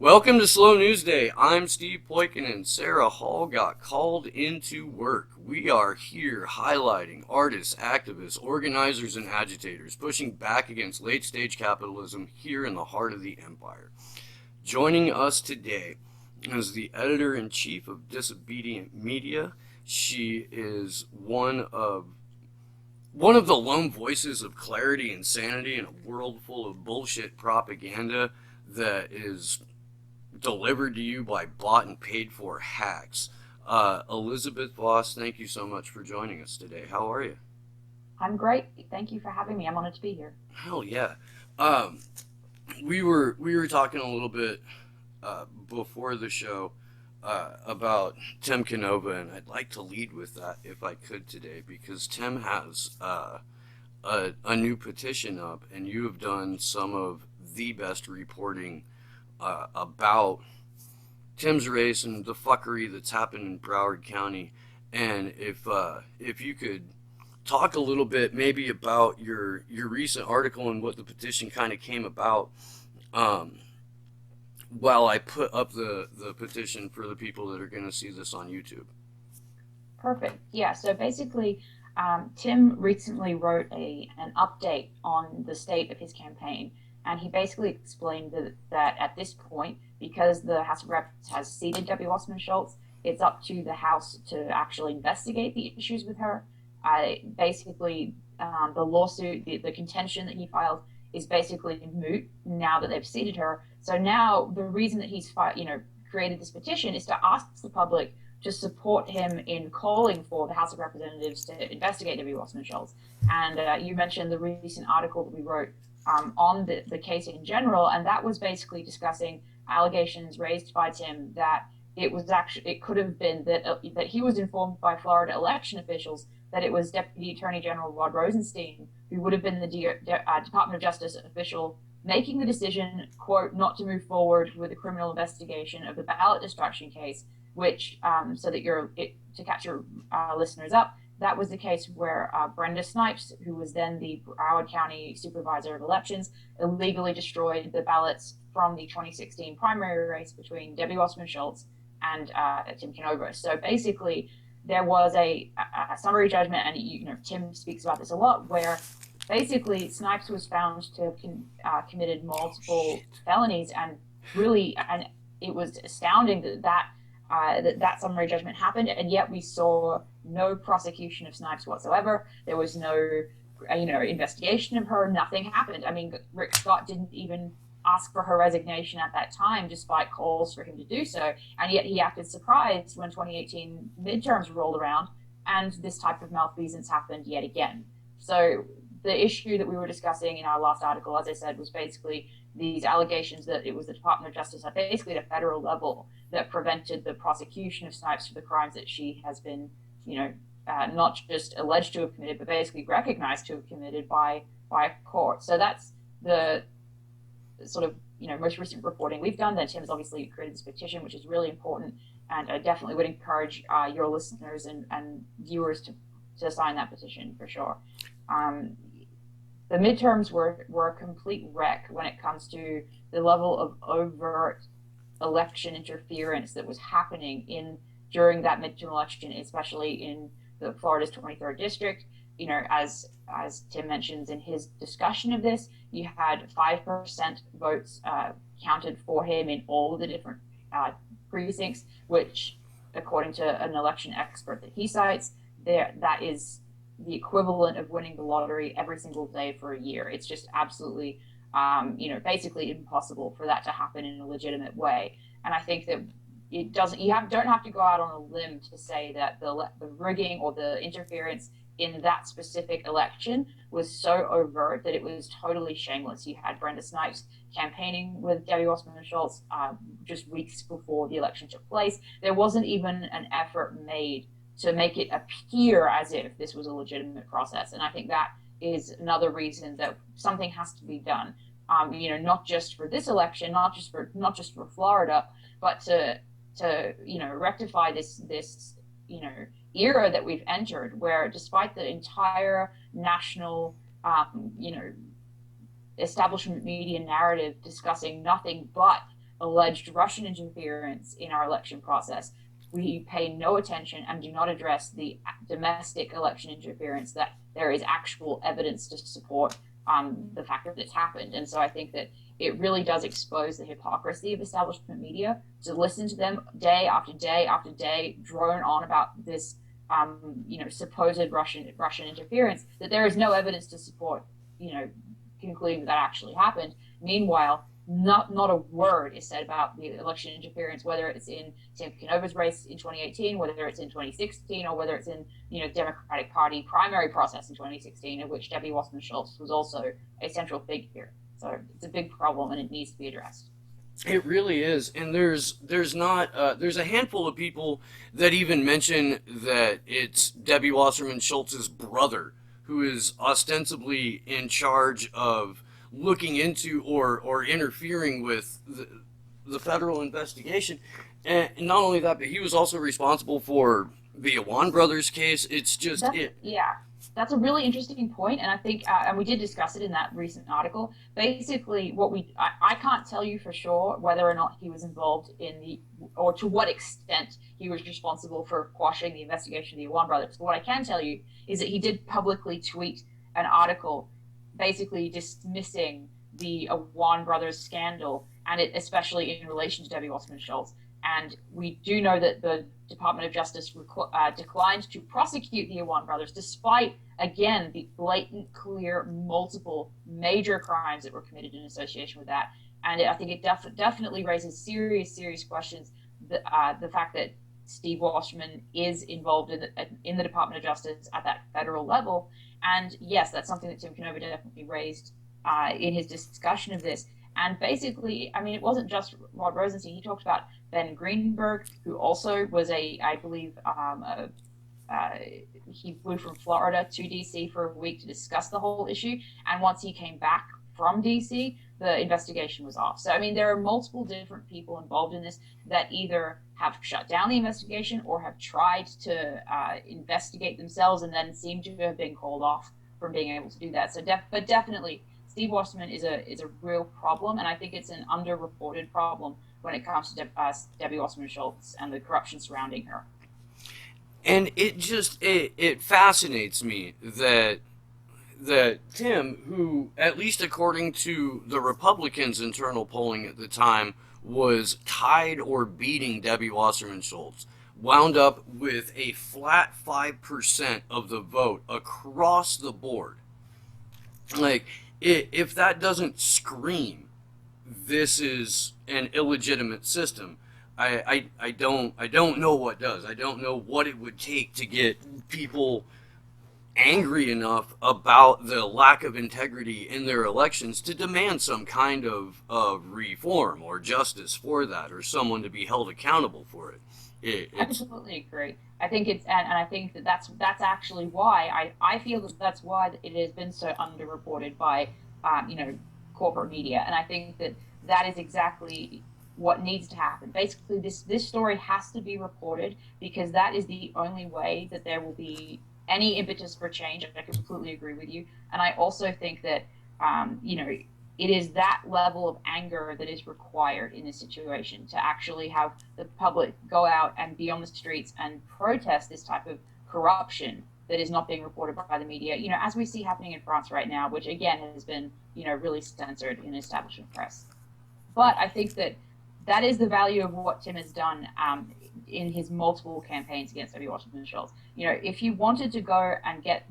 Welcome to Slow News Day. I'm Steve Poikin and Sarah Hall got called into work. We are here highlighting artists, activists, organizers, and agitators pushing back against late stage capitalism here in the heart of the empire. Joining us today is the editor in chief of Disobedient Media. She is one of the lone voices of clarity and sanity in a world full of bullshit propaganda that is delivered to you by bought and paid for hacks. Elizabeth Voss, thank you so much for joining us today. How are you? I'm great. Thank you for having me. I'm honored to be here. Hell yeah. Um, we were talking a little bit before the show about Tim Canova, and I'd like to lead with that if I could today because Tim has a new petition up, and you have done some of the best reporting about Tim's race and the fuckery that's happened in Broward County. And if you could talk a little bit maybe about your recent article and what the petition kind of came about, um, while I put up the petition for the people that are going to see this on YouTube. Perfect. Yeah. So basically, Tim recently wrote an update on the state of his campaign, and he basically explained that at this point, because the House of Reps has seated Debbie Wasserman-Schultz, it's up to the House to actually investigate the issues with her. Basically, the lawsuit, the contention that he filed, is basically moot now that they've seated her. So now the reason that he's created this petition is to ask the public to support him in calling for the House of Representatives to investigate Debbie Wasserman-Schultz. And you mentioned the recent article that we wrote on the case in general, and that was basically discussing allegations raised by Tim that it could have been that he was informed by Florida election officials that it was Deputy Attorney General Rod Rosenstein who would have been the Department of Justice official making the decision, quote, not to move forward with a criminal investigation of the ballot destruction case, which, so that to catch your listeners up, that was the case where Brenda Snipes, who was then the Broward County Supervisor of Elections, illegally destroyed the ballots from the 2016 primary race between Debbie Wasserman-Schultz and Tim Canova. So basically, there was a summary judgment, and Tim speaks about this a lot, where basically Snipes was found to have committed multiple felonies, and it was astounding that summary judgment happened, and yet we saw no prosecution of Snipes whatsoever. There was no, investigation of her. Nothing happened. I mean, Rick Scott didn't even ask for her resignation at that time, despite calls for him to do so, and yet he acted surprised when 2018 midterms rolled around, and this type of malfeasance happened yet again. So the issue that we were discussing in our last article, as I said, was basically these allegations that it was the Department of Justice, basically at a federal level, that prevented the prosecution of Snipes for the crimes that she has been, not just alleged to have committed, but basically recognized to have committed by a court. So that's the sort of most recent reporting we've done. Then Tim's obviously created this petition, which is really important, and I definitely would encourage your listeners and viewers to sign that petition for sure. The midterms were a complete wreck when it comes to the level of overt election interference that was happening during that midterm election, especially in the Florida's 23rd district. As Tim mentions in his discussion of this, you had 5% votes counted for him in all of the different precincts, which, according to an election expert that he cites, that is the equivalent of winning the lottery every single day for a year. It's just absolutely, basically impossible for that to happen in a legitimate way. And I think that it doesn't. Don't have to go out on a limb to say that the rigging or the interference in that specific election was so overt that it was totally shameless. You had Brenda Snipes campaigning with Debbie Wasserman-Schultz just weeks before the election took place. There wasn't even an effort made to make it appear as if this was a legitimate process. And I think that is another reason that something has to be done. Not just for this election, not just for Florida, but to rectify this era that we've entered, where despite the entire national establishment media narrative discussing nothing but alleged Russian interference in our election process, we pay no attention and do not address the domestic election interference that there is actual evidence to support the fact that it's happened. And so I think that it really does expose the hypocrisy of establishment media to listen to them day after day after day drone on about this supposed Russian interference, that there is no evidence to support, concluding that actually happened. Meanwhile, not a word is said about the election interference, whether it's in Tim Canova's race in 2018, whether it's in 2016, or whether it's in Democratic Party primary process in 2016, in which Debbie Wasserman-Schultz was also a central figure. So it's a big problem, and it needs to be addressed. It really is, and there's not there's a handful of people that even mention that it's Debbie Wasserman Schultz's brother who is ostensibly in charge of looking into or interfering with the federal investigation. And not only that, but he was also responsible for the Awan brothers case. It's just yeah, that's a really interesting point, and I think and we did discuss it in that recent article. Basically, I can't tell you for sure whether or not he was involved or to what extent he was responsible for quashing the investigation of the Awan brothers. But what I can tell you is that he did publicly tweet an article basically dismissing the Awan brothers scandal, and it especially in relation to Debbie Wasserman Schultz. And we do know that the Department of Justice declined to prosecute the Awan brothers, despite, again, the blatant, clear, multiple major crimes that were committed in association with that. And I think it definitely raises serious questions. The fact that Steve Wasserman is involved in the Department of Justice at that federal level. And yes, that's something that Tim Canova definitely raised in his discussion of this. And basically, I mean, it wasn't just Rod Rosenstein. He talked about Ben Greenberg, who also was I believe, he flew from Florida to DC for a week to discuss the whole issue. And once he came back from DC, the investigation was off. So, I mean, there are multiple different people involved in this that either have shut down the investigation or have tried to investigate themselves and then seem to have been called off from being able to do that. So, but definitely, Steve Wasserman is a real problem, and I think it's an underreported problem when it comes to Debbie Wasserman Schultz and the corruption surrounding her. And it fascinates me that Tim, who, at least according to the Republicans' internal polling at the time, was tied or beating Debbie Wasserman Schultz, wound up with a flat 5% of the vote across the board. Like, if that doesn't scream, this is an illegitimate system, I don't know what does. I don't know what it would take to get people angry enough about the lack of integrity in their elections to demand some kind of reform or justice for that, or someone to be held accountable for it. I completely agree. I think and I think that's actually why I feel that's why it has been so underreported by corporate media, and I think that is exactly what needs to happen. Basically, this story has to be reported because that is the only way that there will be any impetus for change. I completely agree with you, and I also think that it is that level of anger that is required in this situation to actually have the public go out and be on the streets and protest this type of corruption that is not being reported by the media, as we see happening in France right now, which again has been, really censored in the establishment press. But I think that is the value of what Tim has done in his multiple campaigns against Debbie Wasserman Schultz. If he wanted to go and get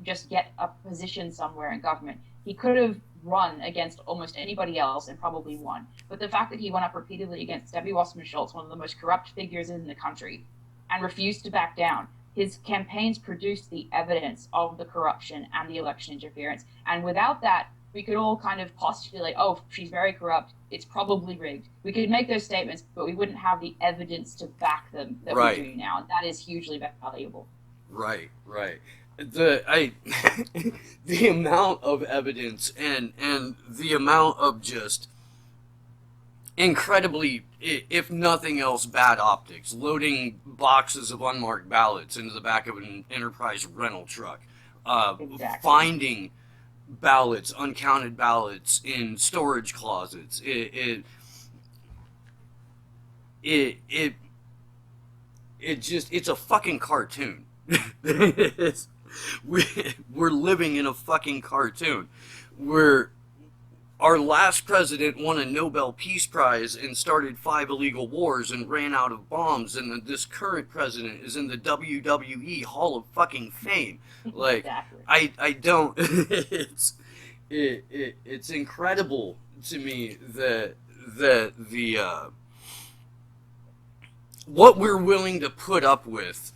a position somewhere in government, he could have run against almost anybody else and probably won. But the fact that he went up repeatedly against Debbie Wasserman Schultz, one of the most corrupt figures in the country, and refused to back down, his campaigns produced the evidence of the corruption and the election interference. And without that, we could all kind of postulate, oh, she's very corrupt, it's probably rigged. We could make those statements, but we wouldn't have the evidence to back them that we do now. And that is hugely valuable. Right. The the amount of evidence and the amount of just incredibly, if nothing else, bad optics, loading boxes of unmarked ballots into the back of an Enterprise rental truck, Exactly. finding ballots, uncounted ballots in storage closets. it it's a fucking cartoon. It's, we're living in a fucking cartoon. Where our last president won a Nobel Peace Prize and started 5 illegal wars and ran out of bombs, and this current president is in the WWE Hall of fucking Fame. Like, Exactly. I don't. It's incredible to me that the what we're willing to put up with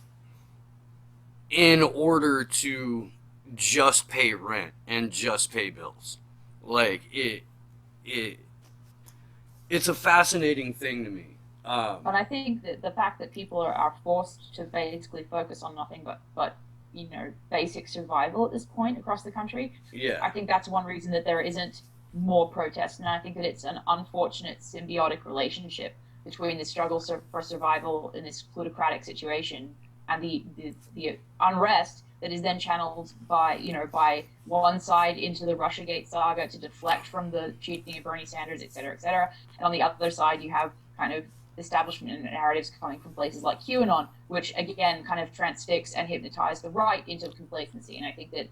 in order to just pay rent and just pay bills. Like it it's a fascinating thing to me. But I think that the fact that people are forced to basically focus on nothing but basic survival at this point across the country, Yeah, I think that's one reason that there isn't more protests, and I think that it's an unfortunate symbiotic relationship between the struggle for survival in this plutocratic situation and the unrest that is then channeled by one side into the Russiagate saga to deflect from the cheating of Bernie Sanders, et cetera, et cetera. And on the other side, you have kind of establishment narratives coming from places like QAnon, which again kind of transfix and hypnotize the right into complacency. And I think that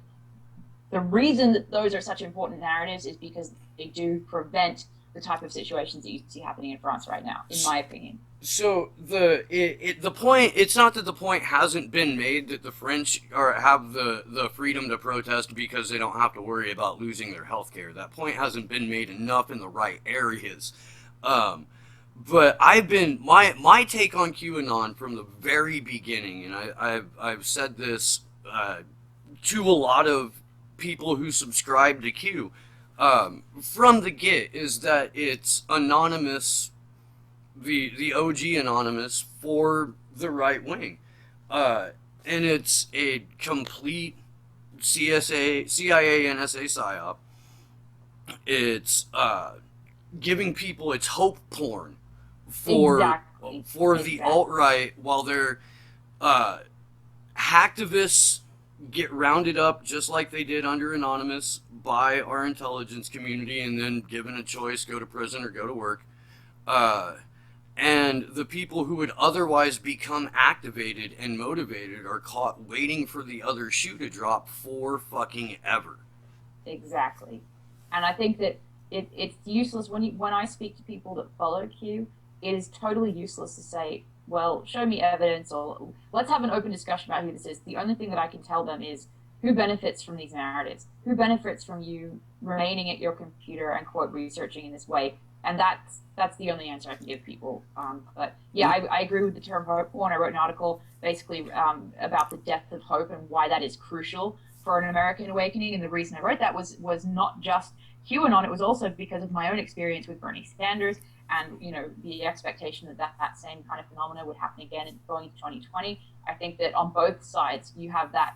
the reason that those are such important narratives is because they do prevent the type of situations that you see happening in France right now, in my opinion. so the point, it's not that the point hasn't been made that the French are have the freedom to protest because they don't have to worry about losing their health care. That point hasn't been made enough in the right areas. Um, but I've been my take on QAnon from the very beginning, and I've said this to a lot of people who subscribe to Q from the get, is that it's anonymous, the OG anonymous for the right wing, and it's a complete CIA, NSA psyop. It's giving people, it's hope porn for Exactly. the Exactly. alt right, while their hacktivists get rounded up just like they did under Anonymous by our intelligence community, and then given a choice, go to prison or go to work. Uh, and the people who would otherwise become activated and motivated are caught waiting for the other shoe to drop for fucking ever. Exactly. And I think that it's useless when I speak to people that follow Q, it is totally useless to say, well, show me evidence or let's have an open discussion about who this is. The only thing that I can tell them is who benefits from these narratives, who benefits from you remaining at your computer and quote researching in this way. And that's the only answer I can give people. But yeah, I agree with the term hope porn. I wrote an article basically about the death of hope and why that is crucial for an American awakening. And the reason I wrote that was not just QAnon; it was also because of my own experience with Bernie Sanders and the expectation that that same kind of phenomena would happen again in going into 2020. I think that on both sides you have that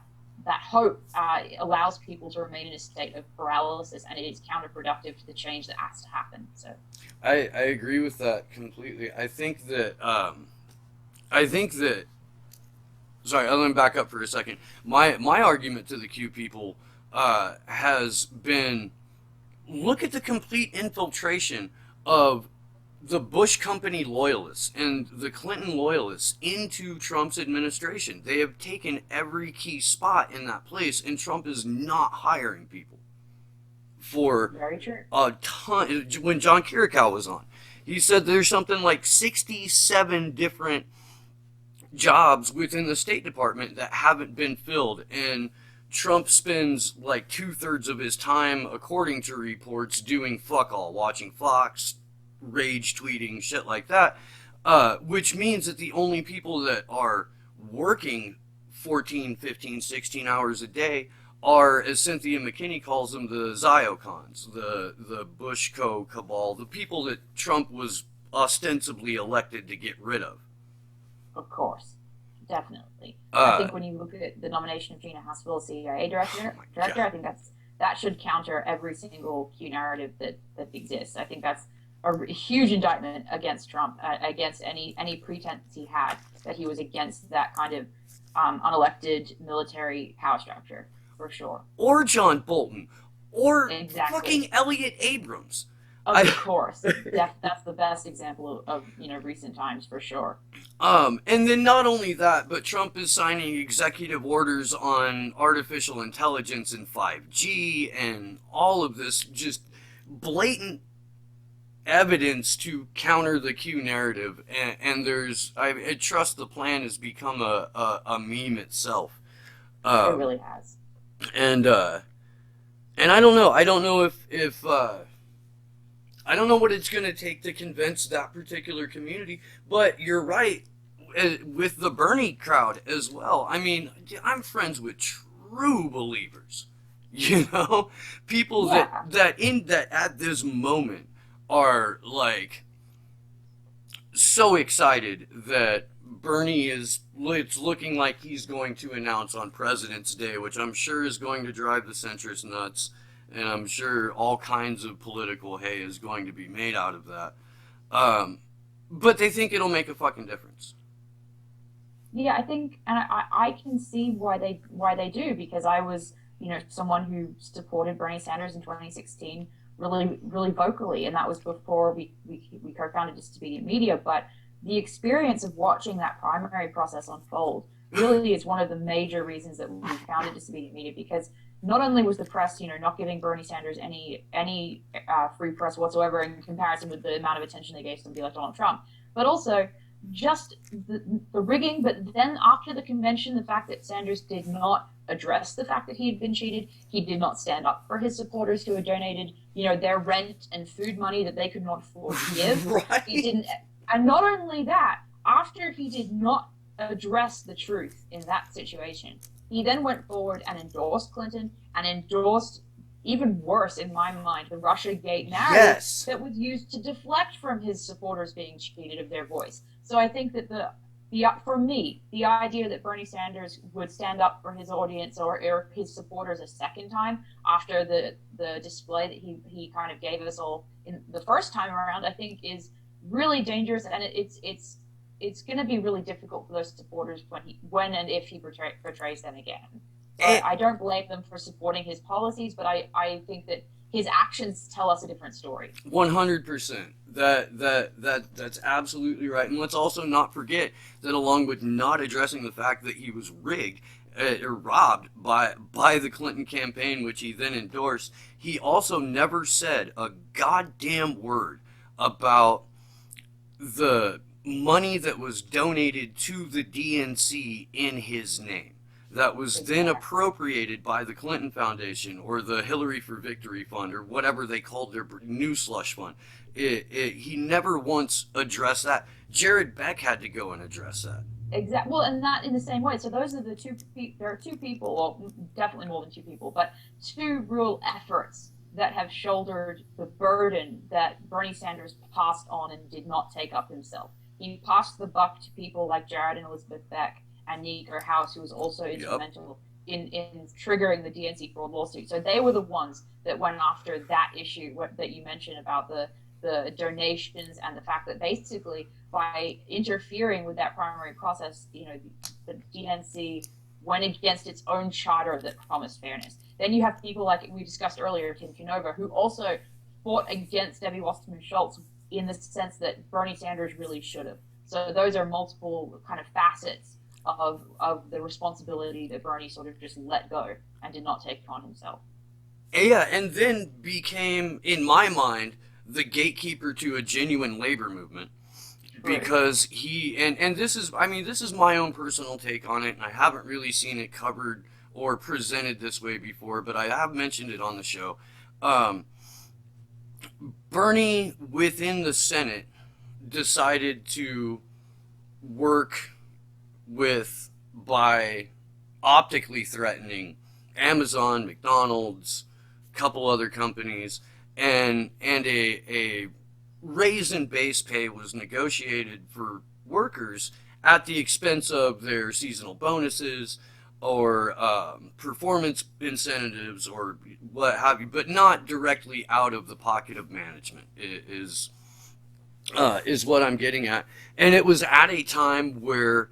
hope allows people to remain in a state of paralysis, and it is counterproductive to the change that has to happen. So, I agree with that completely. I think that sorry, let me back up for a second. My argument to the Q people has been, look at the complete infiltration of the Bush company loyalists and the Clinton loyalists into Trump's administration. They have taken every key spot in that place, and Trump is not hiring people for very true. a ton. When John Kirikow was on, he said there's something like 67 different jobs within the State Department that haven't been filled, and Trump spends like 2/3 of his time, according to reports, doing fuck all, watching Fox, rage tweeting, shit like that. Which means that the only people that are working 14, 15, 16 hours a day are, as Cynthia McKinney calls them, the Ziocons, the Bushco cabal, the people that Trump was ostensibly elected to get rid of. Of course, definitely. I Uh, think when you look at the nomination of Gina Haspel as CIA oh director, my I god. think that should counter every single Q narrative that exists. I think that's a huge indictment against Trump, against any pretense he had that he was against that kind of unelected military power structure, for sure. Or John Bolton, or Exactly. fucking Elliot Abrams. Of course, that's the best example of recent times for sure. And then not only that, but Trump is signing executive orders on artificial intelligence and 5G and all of this just blatant evidence to counter the Q narrative. And I trust the plan has become a meme itself. It Um, really has. and and I don't know. I don't know if I don't know what it's going to take to convince that particular community. But you're right with the Bernie crowd as well. I mean, I'm friends with true believers. You know, people Yeah. that at this moment are like so excited that Bernie is it's looking like he's going to announce on President's Day, which I'm sure is going to drive the centrists nuts, and I'm sure all kinds of political hay is going to be made out of that. Um, but they think it'll make a fucking difference. Yeah, I think, and I can see why they do, because I was, someone who supported Bernie Sanders in 2016 really vocally, and that was before we co-founded Disobedient Media. But the experience of watching that primary process unfold really is one of the major reasons that we founded Disobedient Media, because not only was the press, not giving Bernie Sanders any free press whatsoever in comparison with the amount of attention they gave somebody like Donald Trump, but also just the rigging. But then after the convention, the fact that Sanders did not address the fact that he had been cheated, he did not stand up for his supporters who had donated, their rent and food money that they could not afford to give. He Right? didn't, and not only that, after he did not address the truth in that situation, he then went forward and endorsed Clinton and endorsed, even worse in my mind, the Russiagate narrative Yes. that was used to deflect from his supporters being cheated of their voice. So I think that the for me, the idea that Bernie Sanders would stand up for his audience or his supporters a second time after the display that he kind of gave us all in the first time around, I think is really dangerous, and it's going to be really difficult for those supporters when and if he portrays them again. So And, I don't blame them for supporting his policies, but I think that his actions tell us a different story. 100%. That's absolutely right. And let's also not forget that along with not addressing the fact that he was rigged or robbed by the Clinton campaign, which he then endorsed, he also never said a goddamn word about the money that was donated to the DNC in his name that was then Exactly. appropriated by the Clinton Foundation or the Hillary for Victory Fund or whatever they called their new slush fund. He never once addressed that. Jared Beck had to go and address that. Exactly. Well, and that in the same way. So those are there are two people, well, definitely more than two people, but two real efforts that have shouldered the burden that Bernie Sanders passed on and did not take up himself. He passed the buck to people like Jared and Elizabeth Beck and Nico House, who was also Yep. instrumental in triggering the DNC fraud lawsuit. So they were the ones that went after that issue that you mentioned about the donations and the fact that basically by interfering with that primary process, the DNC went against its own charter that promised fairness. Then you have people like we discussed earlier, Tim Canova, who also fought against Debbie Wasserman-Schultz in the sense that Bernie Sanders really should have. So those are multiple kind of facets of the responsibility that Bernie sort of just let go and did not take on himself. Yeah, and then became, in my mind, the gatekeeper to a genuine labor movement True. because and this is, I mean, this is my own personal take on it, and I haven't really seen it covered or presented this way before, but I have mentioned it on the show. um, Bernie within the Senate decided to work with by optically threatening Amazon, McDonald's, a couple other companies, and a raise in base pay was negotiated for workers at the expense of their seasonal bonuses or performance incentives or what have you, but not directly out of the pocket of management. Is what I'm getting at, and it was at a time where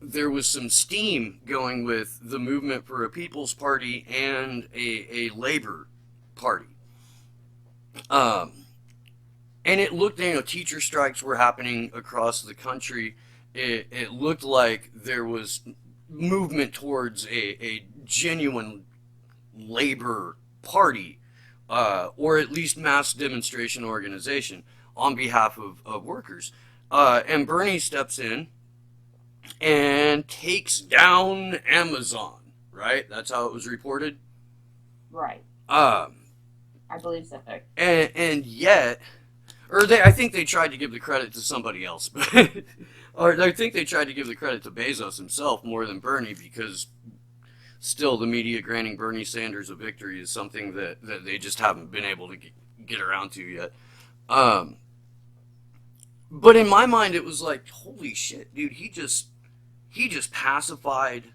there was some steam going with the movement for a People's Party and a Labor Party. Um, and it looked, teacher strikes were happening across the country. It looked like there was movement towards a genuine labor party, or at least mass demonstration organization on behalf of workers. And Bernie steps in and takes down Amazon, right? That's how it was reported. Right. Um, I believe so. and yet, I think they tried to give the credit to somebody else, but or I think they tried to give the credit to Bezos himself more than Bernie, because still the media granting Bernie Sanders a victory is something that they just haven't been able to get around to yet. Um, but in my mind, it was like, holy shit, dude, he just pacified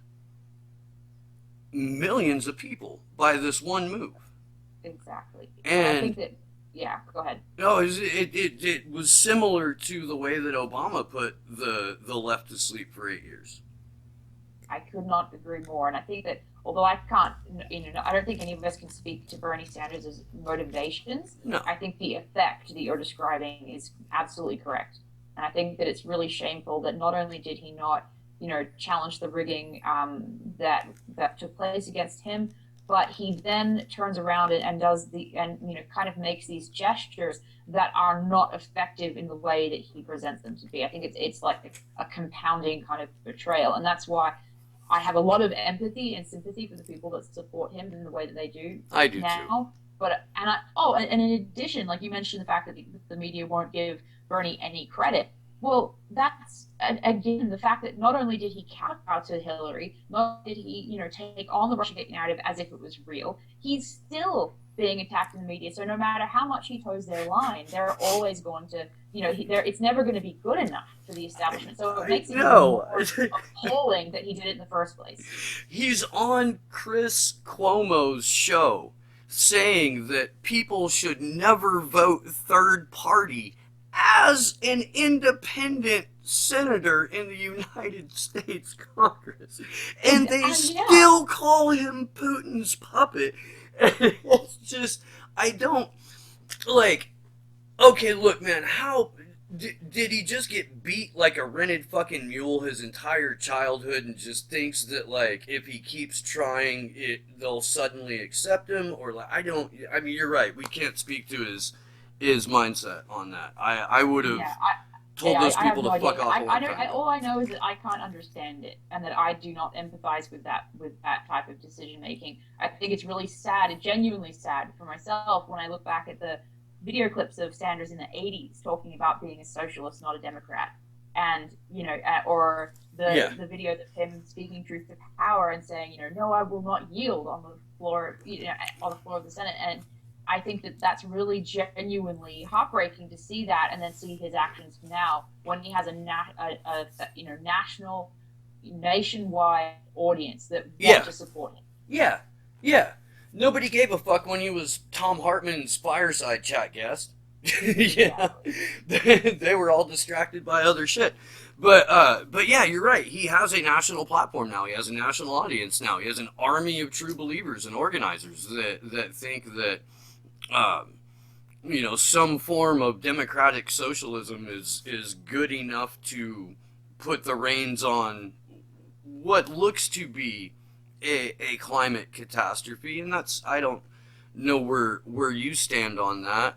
millions of people by this one move. Exactly. And I And think that, yeah, go ahead. no, it was similar to the way that Obama put the left to sleep for 8 years. I could not agree more. And I think that although I can't, I don't think any of us can speak to Bernie Sanders' motivations. No, I think the effect that you're describing is absolutely correct. And I think that it's really shameful that not only did he not, challenge the rigging that took place against him, but he then turns around and does kind of makes these gestures that are not effective in the way that he presents them to be. I think it's like a compounding kind of betrayal, and that's why I have a lot of empathy and sympathy for the people that support him in the way that they do I do too. now. And in addition, like you mentioned, the fact that the media won't give Bernie any credit. Well, that's again the fact that not only did he kowtow to Hillary, not did he, take on the Russiagate narrative as if it was real, he's still being attacked in the media. So no matter how much he toes their line, they're always going to, it's never going to be good enough for the establishment. So it I makes it even know. more appalling that he did it in the first place. He's on Chris Cuomo's show saying that people should never vote third party as an independent senator in the United States Congress. And they Yeah, still call him Putin's puppet. It's just, I don't, like, okay, look, man, how did he just get beat like a rented fucking mule his entire childhood, and just thinks that, like, if he keeps trying, they'll suddenly accept him? Or, like, I mean, you're right. We can't speak to his mindset on that. I would have yeah. told those I have people no to idea. fuck off a long time ago. All I know is that I can't understand it, and that I do not empathize with that type of decision making. I think it's really sad, genuinely sad for myself when I look back at the video clips of Sanders in the '80s talking about being a socialist, not a Democrat, and or Yeah, the videos of him speaking truth to power and saying, no, I will not yield on the floor, on the floor of the Senate. And I think that that's really genuinely heartbreaking to see that, and then see his actions now when he has national, nationwide audience that want yeah, to support him. yeah, yeah. Nobody gave a fuck when he was Tom Hartman's fireside chat guest. Yeah, Exactly. they were all distracted by other shit. But yeah, you're right. He has a national platform now. He has a national audience now. He has an army of true believers and organizers that think that, um, some form of democratic socialism is good enough to put the reins on what looks to be a climate catastrophe. And that's, I don't know where you stand on that.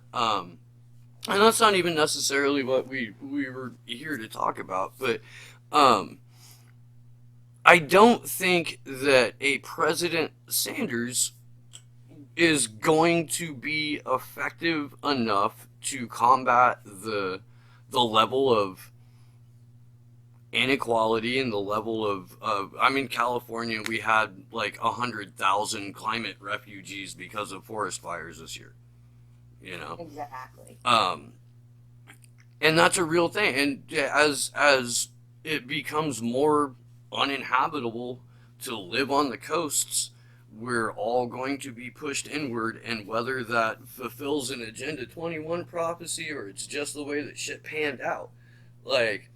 And that's not even necessarily what we were here to talk about. But um, I don't think that a President Sanders is going to be effective enough to combat the level of inequality and the level of I mean, California, we had like 100,000 climate refugees because of forest fires this year. You know, Exactly. um, and that's a real thing. And as it becomes more uninhabitable to live on the coasts, we're all going to be pushed inward. And whether that fulfills an Agenda 21 prophecy or it's just the way that shit panned out, like,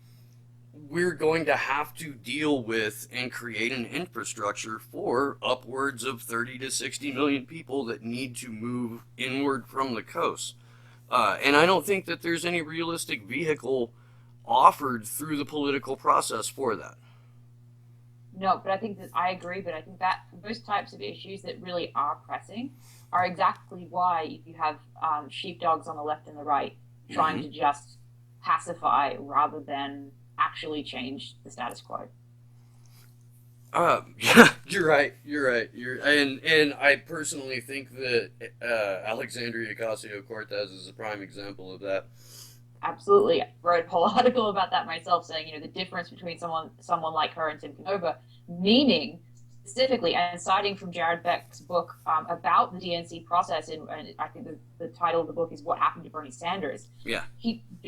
we're going to have to deal with and create an infrastructure for upwards of 30 to 60 million people that need to move inward from the coast. And I don't think that there's any realistic vehicle offered through the political process for that. No, but I think that I agree. But I think that those types of issues that really are pressing are exactly why you have sheepdogs on the left and the right trying Mm-hmm. to just pacify rather than actually change the status quo. Yeah, you're right. You're right. And I personally think that Alexandria Ocasio Cortez is a prime example of that. Absolutely. I wrote a whole article about that myself, saying, the difference between someone like her and Tim Canova, meaning specifically, and citing from Jared Beck's book about the DNC process, and I think the title of the book is "What Happened to Bernie Sanders." Yeah.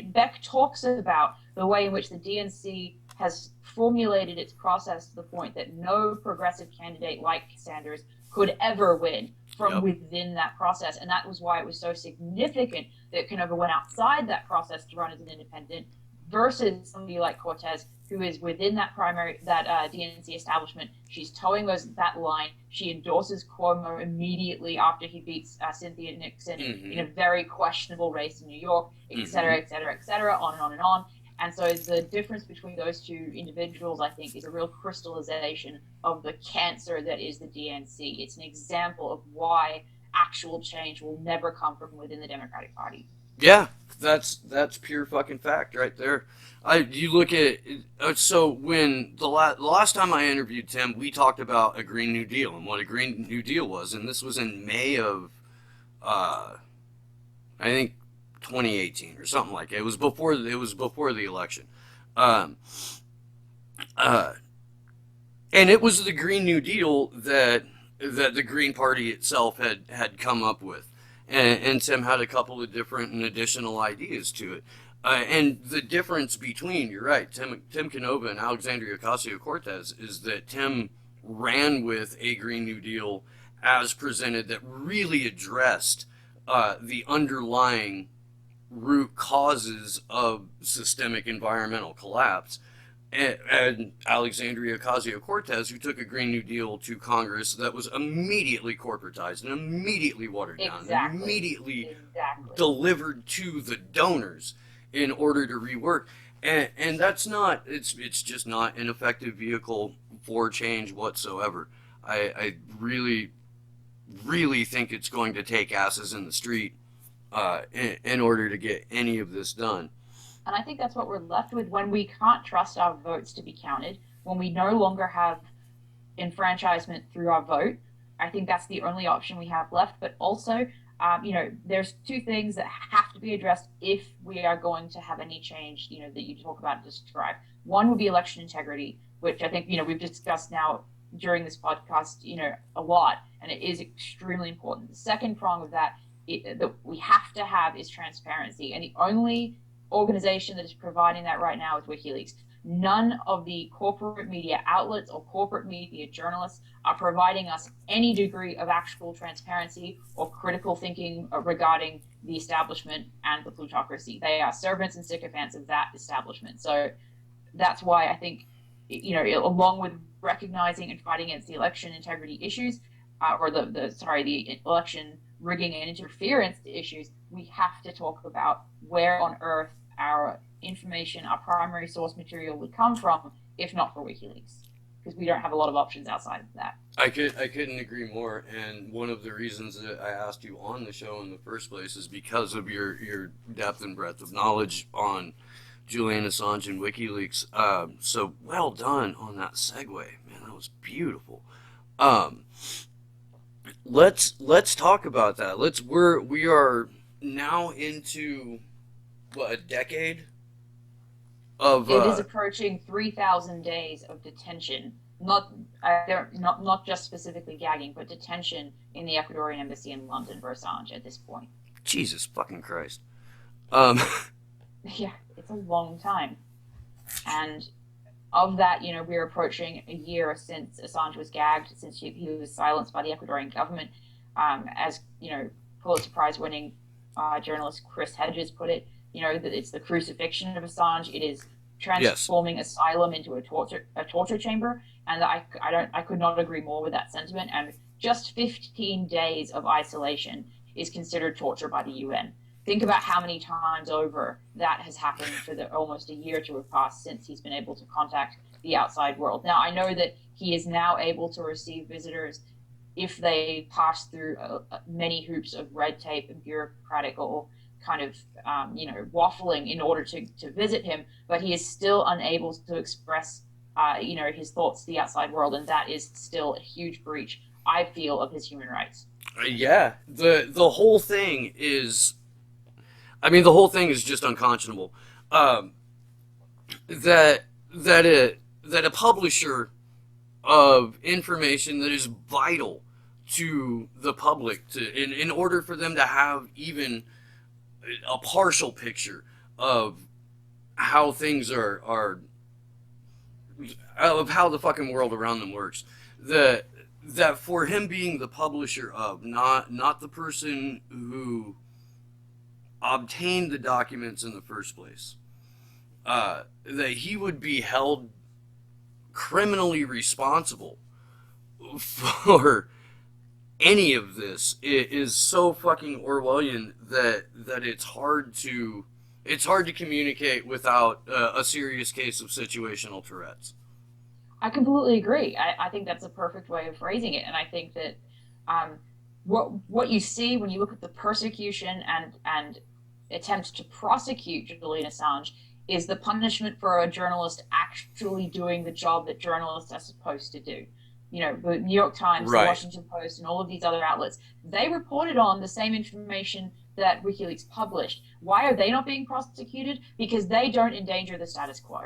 Beck talks about the way in which the DNC has formulated its process to the point that no progressive candidate like Sanders could ever win from Yep. within that process. And that was why it was so significant that Canova went outside that process to run as an independent versus somebody like Cortez, who is within that DNC establishment. She's towing that line. She endorses Cuomo immediately after he beats Cynthia Nixon in a Mm-hmm. very questionable race in New York, et Mm-hmm. cetera, et cetera, et cetera, on and on and on. And so the difference between those two individuals, I think, is a real crystallization of the cancer that is the DNC. It's an example of why actual change will never come from within the Democratic Party. Yeah, that's pure fucking fact right there. You look at so when the last time I interviewed Tim, we talked about a Green New Deal and what a Green New Deal was, and this was in May of uh, I think 2018 or something like it. It was before the election. Um, uh, and it was the Green New Deal that the Green Party itself had come up with, and Tim had a couple of different and additional ideas to it. And the difference between, you're right, Tim Canova and Alexandria Ocasio Cortez is that Tim ran with a Green New Deal as presented that really addressed the underlying root causes of systemic environmental collapse. And Alexandria Ocasio Cortez, who took a Green New Deal to Congress that was immediately corporatized and immediately watered down, and Exactly. immediately Exactly. delivered to the donors in order to rework. And that's not, it's just not an effective vehicle for change whatsoever. I really, really think it's going to take asses in the street in order to get any of this done. And I think that's what we're left with when we can't trust our votes to be counted, when we no longer have enfranchisement through our vote. I think that's the only option we have left. But also, there's two things that have to be addressed if we are going to have any change, that you talk about and describe. One would be election integrity, which I think, we've discussed now during this podcast, a lot, and it is extremely important. The second prong of that we have to have is transparency. And the only organization that is providing that right now is WikiLeaks. None of the corporate media outlets or corporate media journalists are providing us any degree of actual transparency or critical thinking regarding the establishment and the plutocracy. They are servants and sycophants of that establishment. So that's why I think, along with recognizing and fighting against the election integrity issues, or the election rigging and interference issues, we have to talk about where on earth our information, our primary source material would come from, if not for WikiLeaks, because we don't have a lot of options outside of that. I couldn't agree more. And one of the reasons that I asked you on the show in the first place is because of your depth and breadth of knowledge on Julian Assange and WikiLeaks. So well done on that segue, man. That was beautiful. Um, let's talk about that. We are now into what, a decade of It is approaching 3,000 days of detention, not just specifically gagging, but detention in the Ecuadorian embassy in London for Assange at this point. Jesus fucking Christ. Um, Yeah, it's a long time. And of that, we're approaching a year since Assange was gagged, since he was silenced by the Ecuadorian government. As Pulitzer Prize winning journalist Chris Hedges put it, that it's the crucifixion of Assange. It is Yes. transforming asylum into a torture chamber, and I could not agree more with that sentiment. And just 15 days of isolation is considered torture by the UN. Think about how many times over that has happened for the almost a year to have passed since he's been able to contact the outside world. Now, I know that he is now able to receive visitors if they pass through many hoops of red tape and bureaucratic or kind of waffling in order to visit him, but he is still unable to express his thoughts to the outside world, and that is still a huge breach, I feel, of his human rights. Yeah. The whole thing is, I mean, the whole thing is just unconscionable. Um, that that a publisher of information that is vital to the public in order for them to have even a partial picture of how things are of how the fucking world around them works, that for him being the publisher of, not the person who obtained the documents in the first place, that he would be held criminally responsible for any of this is so fucking Orwellian that it's hard to communicate without a serious case of situational Tourette's. I completely agree. I think that's a perfect way of phrasing it, and I think that um, what you see when you look at the persecution and attempt to prosecute Julian Assange is the punishment for a journalist actually doing the job that journalists are supposed to do. The New York Times, the Right. Washington Post, and all of these other outlets, they reported on the same information that WikiLeaks published. Why are they not being prosecuted? Because they don't endanger the status quo.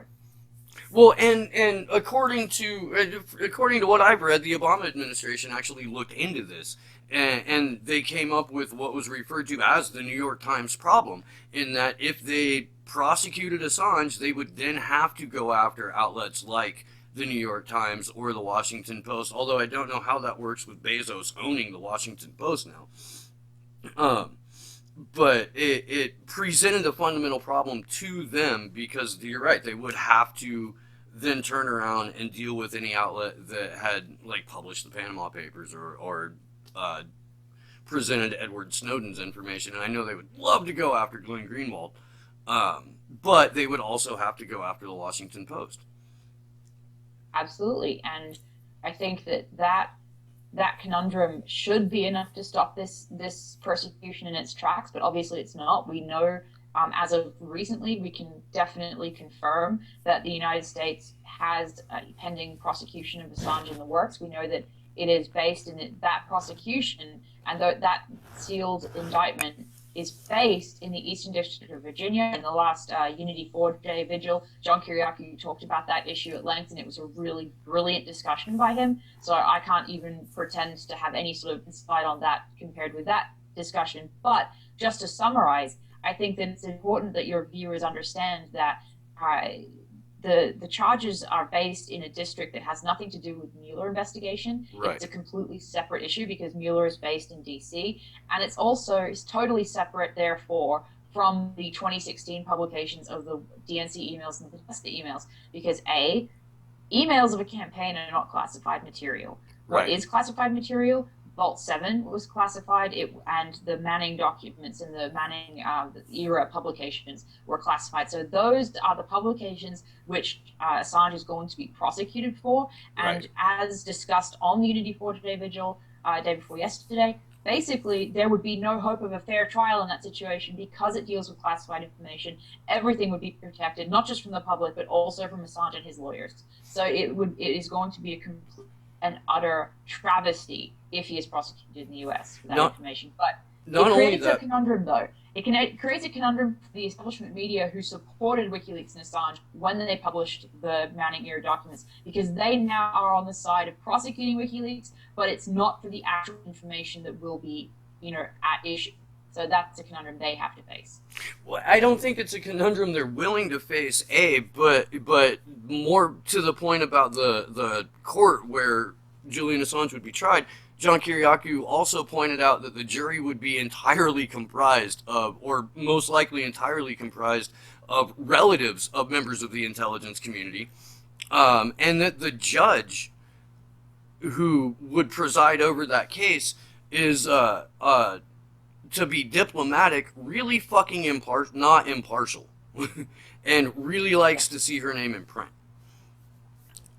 Well, and according to what I've read, the Obama administration actually looked into this, and they came up with what was referred to as the New York Times problem. In that, if they prosecuted Assange, they would then have to go after outlets like the New York Times or the Washington Post. Although I don't know how that works with Bezos owning the Washington Post now. Um, but it presented a fundamental problem to them because you're right, they would have to then turn around and deal with any outlet that had like published the Panama Papers or uh, presented Edward Snowden's information. And I know they would love to go after Glenn Greenwald, but they would also have to go after the Washington Post. Absolutely, and I think that conundrum should be enough to stop this persecution in its tracks, but obviously it's not. We know, as of recently, we can definitely confirm that the United States has a pending prosecution of Assange in the works. We know that it is based in that prosecution, and that sealed indictment is based in the Eastern District of Virginia. In the last Unity 4-day vigil, John Kiriakou talked about that issue at length, and it was a really brilliant discussion by him. So I can't even pretend to have any sort of insight on that compared with that discussion. But just to summarize, I think that it's important that your viewers understand that the charges are based in a district that has nothing to do with Mueller investigation. Right. It's a completely separate issue because Mueller is based in DC, and it's totally separate, therefore, from the 2016 publications of the DNC emails and the Testa emails, because emails of a campaign are not classified material. What Right. is classified material? Vault 7 was classified, and the Manning documents and the Manning era publications were classified. So those are the publications which Assange is going to be prosecuted for. And Right. as discussed on the Unity 4-day vigil day before yesterday, basically there would be no hope of a fair trial in that situation because it deals with classified information. Everything would be protected, not just from the public, but also from Assange and his lawyers. So it is going to be a complete and utter travesty if he is prosecuted in the U.S. for that information. But Not it only creates a that, conundrum, though. It creates a conundrum for the establishment media who supported WikiLeaks and Assange when they published the Manning era documents, because they now are on the side of prosecuting WikiLeaks, but it's not for the actual information that will be, at issue. So that's a conundrum they have to face. well, I don't think it's a conundrum they're willing to face. But more to the point about the court where Julian Assange would be tried. John Kiriakou also pointed out that the jury would be entirely comprised of, or most likely entirely comprised of relatives of members of the intelligence community, and that the judge who would preside over that case is, to be diplomatic, really fucking not impartial, and really likes to see her name in print.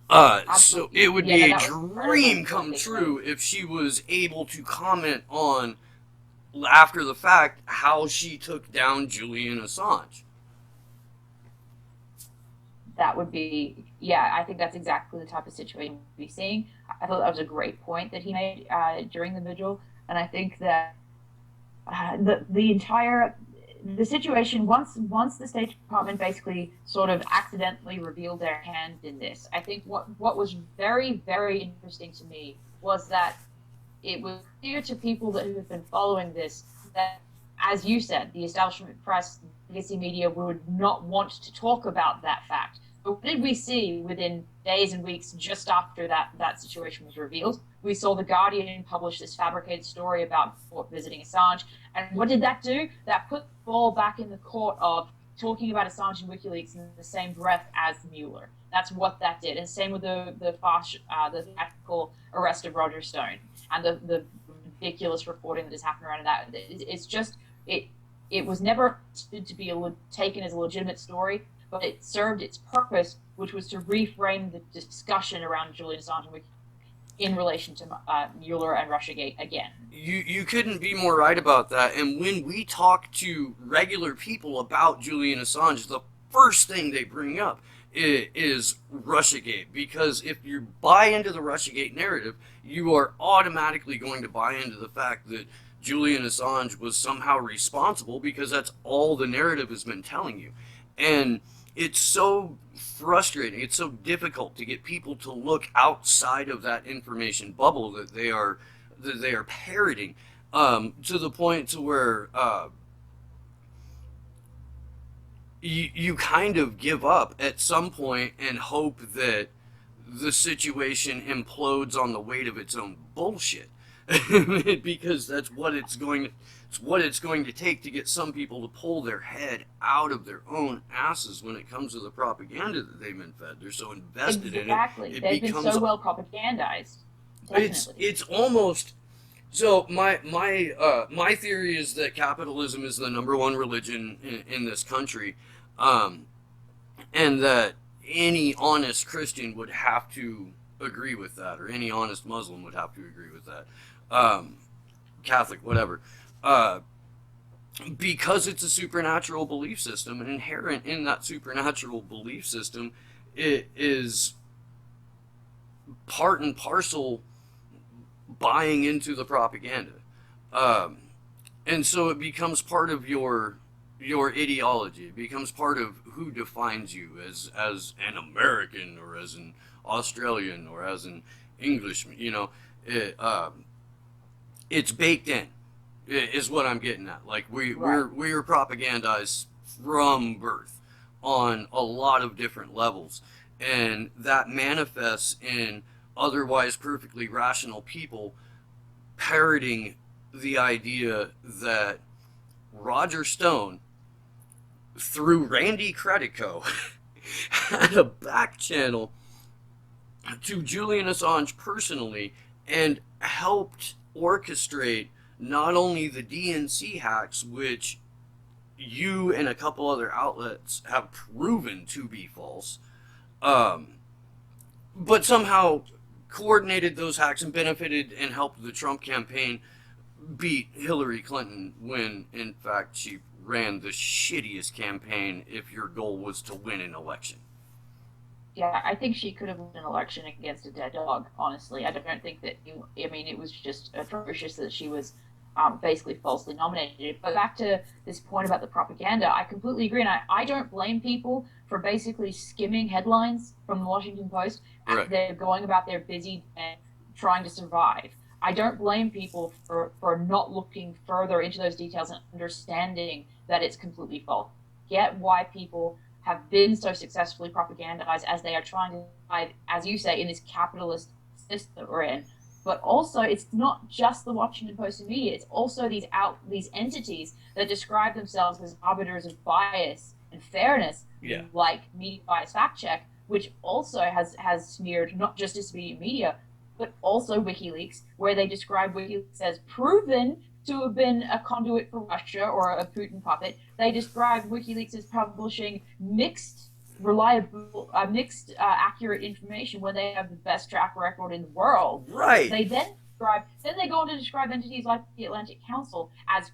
So Absolutely. it would Yeah, be no, a that was incredible dream what come they true showed. if she was able to comment on, after the fact, how she took down Julian Assange. That would be, yeah, I think that's exactly the type of situation we'd be seeing. I thought that was a great point that he made during the vigil. And I think that the entire the situation, once the State Department basically sort of accidentally revealed their hand in this, I think what was very interesting to me was that it was clear to people that have been following this that, as you said, the establishment press, legacy media would not want to talk about that fact. But what did we see within days and weeks just after that situation was revealed? We saw the Guardian publish this fabricated story about court visiting Assange, and what did that do? That put the ball back in the court of talking about Assange and WikiLeaks in the same breath as Mueller. That's what that did, and same with the theatrical arrest of Roger Stone and the ridiculous reporting that has happened around that. It's just it was never to be taken as a legitimate story, but it served its purpose, which was to reframe the discussion around Julian Assange in relation to Mueller and Russiagate again. You couldn't be more right about that. And when we talk to regular people about Julian Assange, the first thing they bring up is Russiagate, because if you buy into the Russiagate narrative, you are automatically going to buy into the fact that Julian Assange was somehow responsible, because that's all the narrative has been telling you. And it's so frustrating, it's so difficult to get people to look outside of that information bubble that they are parroting, to the point to where, you kind of give up at some point and hope that the situation implodes on the weight of its own bullshit. Because that's what it's going to take to get some people to pull their head out of their own asses when it comes to the propaganda that they've been fed. They're so invested in it, Exactly, it they've been becomes so well propagandized. it's Definitely. it's almost so. My theory is that capitalism is the number one religion in this country, um, and that any honest Christian would have to agree with that, or any honest Muslim would have to agree with that, Catholic, whatever, uh, because it's a supernatural belief system, and inherent in that supernatural belief system, it is part and parcel buying into the propaganda, um, and so it becomes part of your ideology. It becomes part of who defines you as an American, or as an Australian, or as an Englishman. It's baked in, is what I'm getting at. Like Right. we're propagandized from birth on a lot of different levels, and that manifests in otherwise perfectly rational people parroting the idea that Roger Stone, through Randy Credico, had a back channel to Julian Assange personally, and helped orchestrate not only the DNC hacks, which you and a couple other outlets have proven to be false, um, but somehow coordinated those hacks and benefited and helped the Trump campaign beat Hillary Clinton, when in fact she ran the shittiest campaign if your goal was to win an election. Yeah, I think she could have won an election against a dead dog. Honestly, I don't think that. I mean, it was just atrocious that she was basically falsely nominated. But back to this point about the propaganda, I completely agree, and I don't blame people for basically skimming headlines from the Washington Post as Right. they're going about their busy day trying to survive. I don't blame people for not looking further into those details and understanding that it's completely false. Get why people have been so successfully propagandized as they are trying to survive, as you say, in this capitalist system that we're in. But also, it's not just the Washington Post and media; it's also these entities that describe themselves as arbiters of bias and fairness, Yeah. like Media Bias Fact Check, which also has smeared not just disobedient media, but also WikiLeaks, where they describe WikiLeaks as proven to have been a conduit for Russia or a Putin puppet. They describe WikiLeaks as publishing mixed accurate information when they have the best track record in the world. Right. They then they go on to describe entities like the Atlantic Council as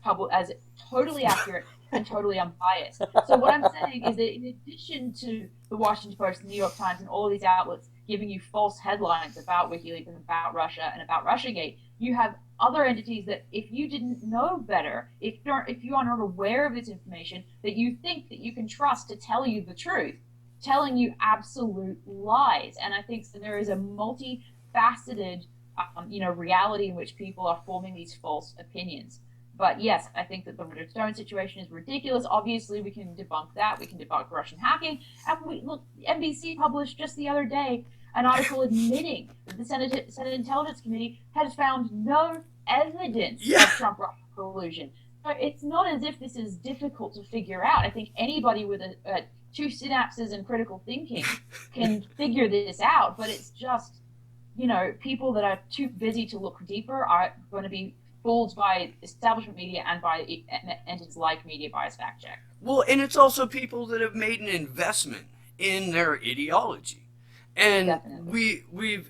totally accurate and totally unbiased. So what I'm saying is that in addition to the Washington Post, the New York Times, and all of these outlets giving you false headlines about WikiLeaks and about Russia and about Russiagate, you have other entities that, if you didn't know better, if you are not aware of this information, that you think that you can trust to tell you the truth, telling you absolute lies. And I think that there is a multifaceted, reality in which people are forming these false opinions. But yes, I think that the Roger Stone situation is ridiculous. Obviously, we can debunk that. We can debunk Russian hacking. And look, NBC published just the other day an article admitting that the Senate Intelligence Committee has found no evidence Yeah. of Trump-Russia collusion. So it's not as if this is difficult to figure out. I think anybody with two synapses and critical thinking can figure this out. But it's just, people that are too busy to look deeper are going to be fooled by establishment media and by entities like Media Bias Fact Check. Well, and it's also people that have made an investment in their ideology, and Definitely.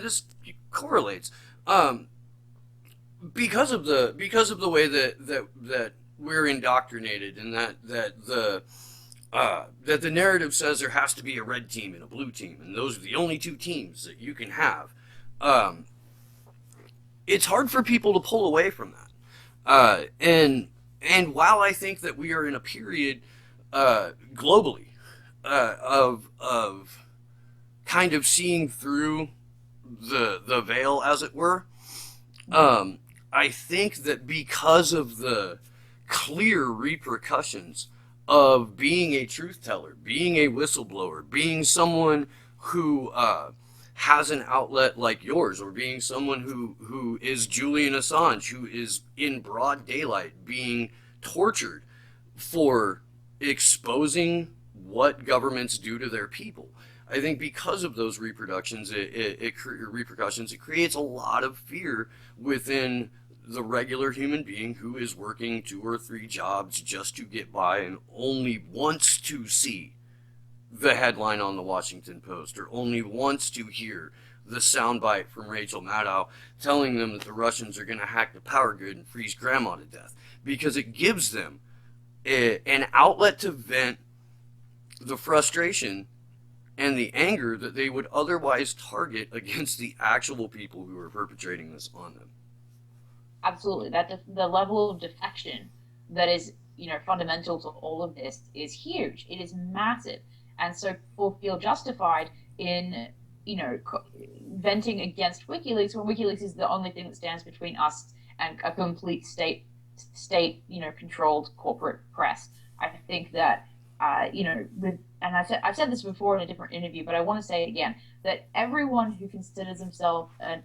this correlates, because of the way that we're indoctrinated, and that the narrative says there has to be a red team and a blue team, and those are the only two teams that you can have. It's hard for people to pull away from that. And while I think that we are in a period, globally, of kind of seeing through the veil, as it were, I think that because of the clear repercussions of being a truth teller, being a whistleblower, being someone who has an outlet like yours, or being someone who is Julian Assange, who is in broad daylight being tortured for exposing what governments do to their people. I think because of those repercussions, it creates a lot of fear within the regular human being who is working 2 or 3 jobs just to get by and only wants to see the headline on the Washington Post, or only wants to hear the soundbite from Rachel Maddow telling them that the Russians are going to hack the power grid and freeze grandma to death, because it gives them an outlet to vent the frustration and the anger that they would otherwise target against the actual people who are perpetrating this on them. Absolutely. The level of defection that is, fundamental to all of this is huge. It is massive. And so people feel justified in, venting against WikiLeaks when WikiLeaks is the only thing that stands between us and a complete state, controlled corporate press. I think that, and I've said this before in a different interview, but I want to say it again, that everyone who considers themselves an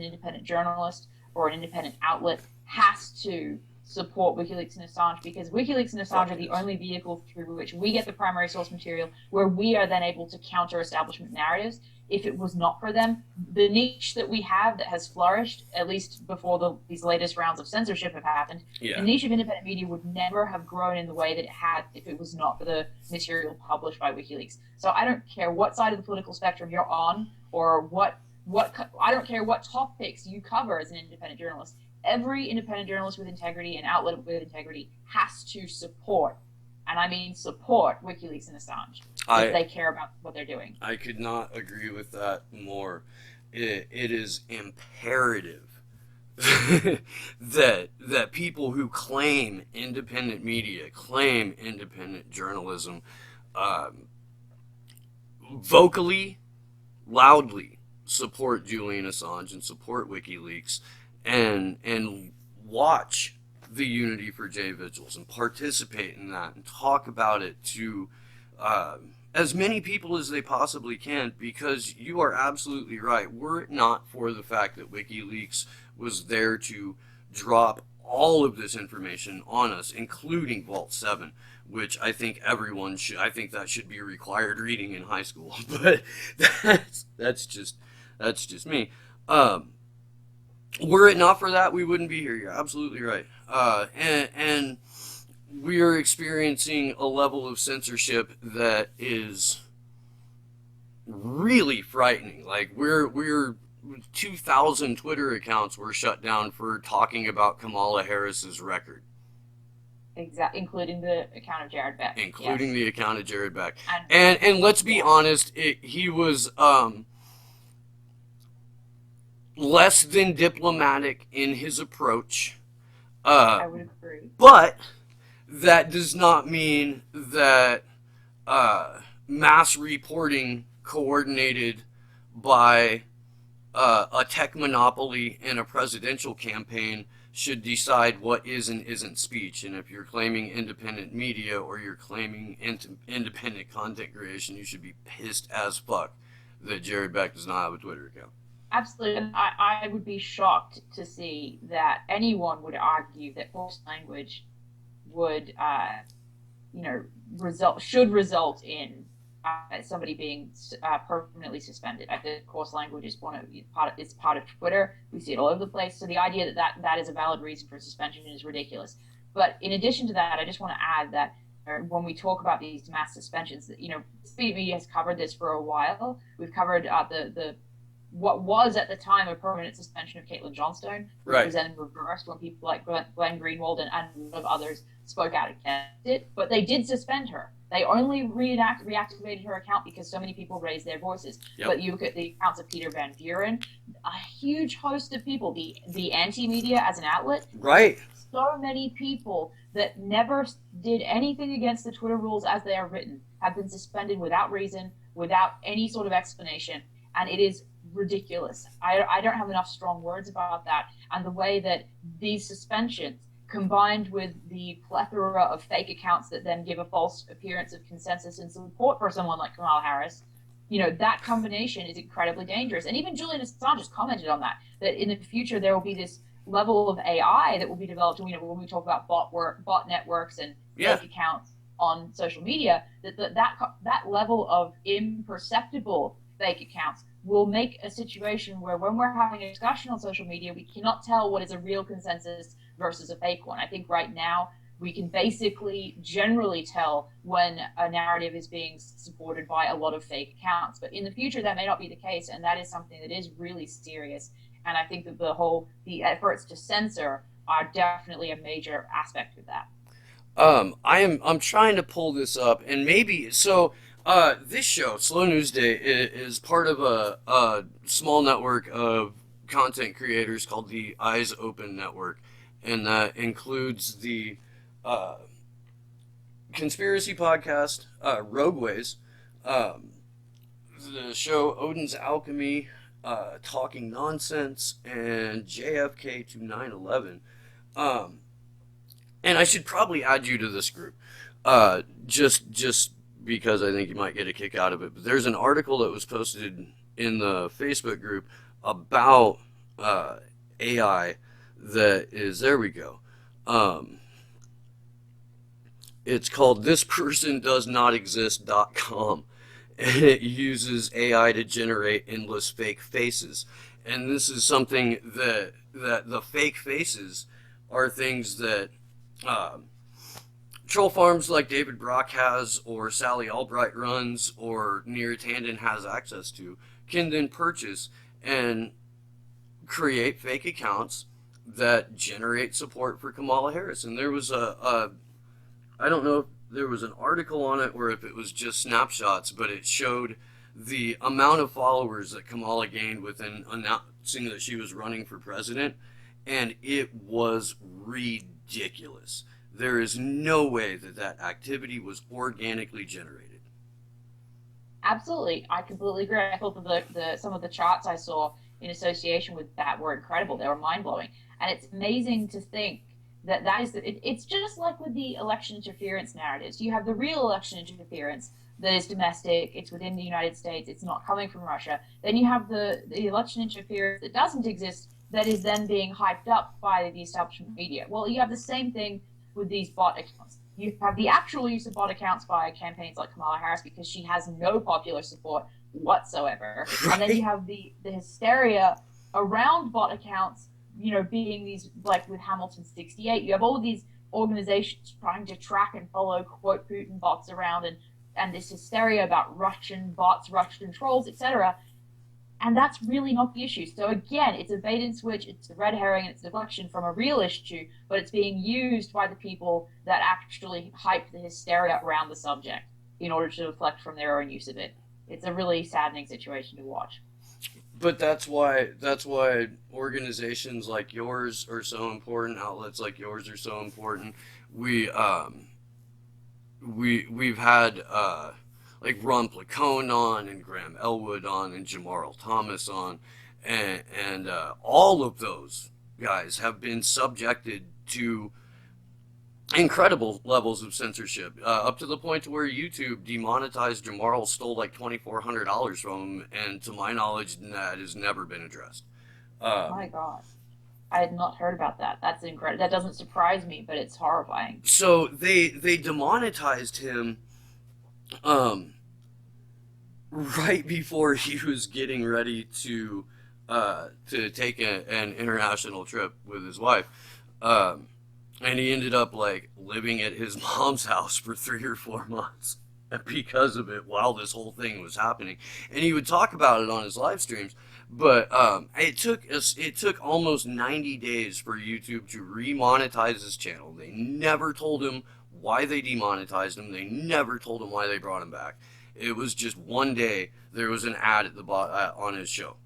independent journalist or an independent outlet has to support WikiLeaks and Assange, because WikiLeaks and Assange are the only vehicle through which we get the primary source material, where we are then able to counter establishment narratives. If it was not for them, the niche that we have that has flourished, at least before these latest rounds of censorship have happened, Yeah. the niche of independent media would never have grown in the way that it had if it was not for the material published by WikiLeaks. So I don't care what side of the political spectrum you're on, or I don't care what topics you cover as an independent journalist. Every independent journalist with integrity and outlet with integrity has to support, and I mean support, WikiLeaks and Assange if they care about what they're doing. I could not agree with that more. It is imperative that people who claim independent media, claim independent journalism, vocally, loudly support Julian Assange and support WikiLeaks, and watch the Unity for J vigils and participate in that and talk about it to as many people as they possibly can, because you are absolutely right. Were it not for the fact that WikiLeaks was there to drop all of this information on us, including Vault 7, which I think everyone should, I think that should be required reading in high school. But that's just me. Um, were it not for that, we wouldn't be here. You're absolutely right. And we are experiencing a level of censorship that is really frightening. Like we're 2,000 Twitter accounts were shut down for talking about Kamala Harris's record, Exactly, including the account of Jared Beck. including Yes, the account of Jared Beck. and And let's be yeah, honest, he was less than diplomatic in his approach. Uh, I would agree. but that does not mean that mass reporting coordinated by a tech monopoly and a presidential campaign should decide what is and isn't speech. And if you're claiming independent media or you're claiming independent content creation, you should be pissed as fuck that Jared Beck does not have a Twitter account. Absolutely. And I would be shocked to see that anyone would argue that forced language would, you know, result in somebody being permanently suspended. I think course language is it's part of Twitter. We see it all over the place. So the idea that is a valid reason for suspension is ridiculous. But in addition to that, I just want to add that when we talk about these mass suspensions, you know, Speed Media has covered this for a while. We've covered the what was at the time a permanent suspension of Caitlin Johnstone, which Right. was then reversed when people like Glenn Greenwald and a lot of others spoke out against it. But they did suspend her. They only reactivated her account because so many people raised their voices. Yep. But you look at the accounts of Peter Van Buren, a huge host of people, the anti-media as an outlet, Right. so many people that never did anything against the Twitter rules as they are written have been suspended without reason, without any sort of explanation. And it is ridiculous. I don't have enough strong words about that. And the way that these suspensions, combined with the plethora of fake accounts that then give a false appearance of consensus and support for someone like Kamala Harris, you know, that combination is incredibly dangerous. And even Julian Assange has commented on that in the future there will be this level of AI that will be developed. You know, when we talk about bot networks and Yeah. fake accounts on social media, that level of imperceptible fake accounts will make a situation where when we're having a discussion on social media, we cannot tell what is a real consensus versus a fake one. I think right now we can basically generally tell when a narrative is being supported by a lot of fake accounts. But in the future, that may not be the case, and that is something that is really serious. And I think that the efforts to censor are definitely a major aspect of that. I'm trying to pull this up, and maybe so. This show, Slow News Day, is part of a small network of content creators called the Eyes Open Network, and that includes the uh, conspiracy podcast Rogueways, um, the show Odin's Alchemy, Talking Nonsense, and JFK to 9/11. Um, and I should probably add you to this group, just because I think you might get a kick out of it. But there's an article that was posted in the Facebook group about AI that is there. We go. Um, it's called thispersondoesnotexist.com, and it uses AI to generate endless fake faces. And this is something that the fake faces are things that um, troll farms like David Brock has, or Sally Albright runs, or Neera Tanden has access to, can then purchase and create fake accounts that generate support for Kamala Harris. And there was I don't know if there was an article on it or if it was just snapshots, but it showed the amount of followers that Kamala gained within announcing that she was running for president, and it was ridiculous. There is no way that that activity was organically generated. Absolutely, I completely agree. I thought that some of the charts I saw in association with that were incredible. They were mind blowing, and it's amazing to think That is it's just like with the election interference narratives. You have the real election interference that is domestic, it's within the United States, it's not coming from Russia. Then you have the election interference that doesn't exist, that is then being hyped up by the establishment media. Well, you have the same thing with these bot accounts. You have the actual use of bot accounts by campaigns like Kamala Harris because she has no popular support whatsoever. Right. And then you have the hysteria around bot accounts, being these, like with Hamilton 68, you have all of these organizations trying to track and follow quote Putin bots around, and this hysteria about Russian bots, Russian trolls, etc. And that's really not the issue. So again, it's a bait and switch, it's a red herring, and it's a deflection from a real issue, but it's being used by the people that actually hype the hysteria around the subject in order to deflect from their own use of it. It's a really saddening situation to watch. But that's why organizations like yours are so important. Outlets like yours are so important. We've had like Ron Placone on and Graham Elwood on and Jamarl Thomas on, and all of those guys have been subjected to incredible levels of censorship, up to the point where YouTube demonetized Jamarl, stole like $2,400 from him, and to my knowledge, that has never been addressed. My God. I had not heard about that. That's incredible. That doesn't surprise me, but it's horrifying. So they demonetized him um, right before he was getting ready to take an international trip with his wife. And he ended up like living at his mom's house for 3 or 4 months because of it while this whole thing was happening. And he would talk about it on his live streams. But it took almost 90 days for YouTube to remonetize his channel. They never told him why they demonetized him. They never told him why they brought him back. It was just one day there was an ad at the on his show.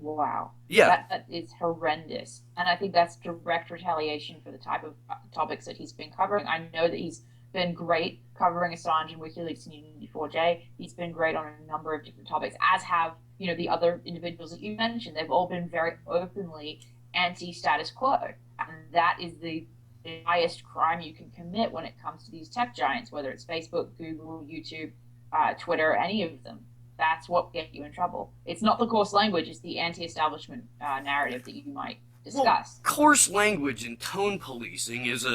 Wow. Yeah. That is horrendous. And I think that's direct retaliation for the type of topics that he's been covering. I know that he's been great covering Assange and WikiLeaks and Unity4J. He's been great on a number of different topics, as have, the other individuals that you mentioned. They've all been very openly anti-status quo. And that is the highest crime you can commit when it comes to these tech giants, whether it's Facebook, Google, YouTube, Twitter, any of them. That's what gets you in trouble. It's not the coarse language, it's the anti-establishment narrative that you might discuss. Well, coarse language and tone policing is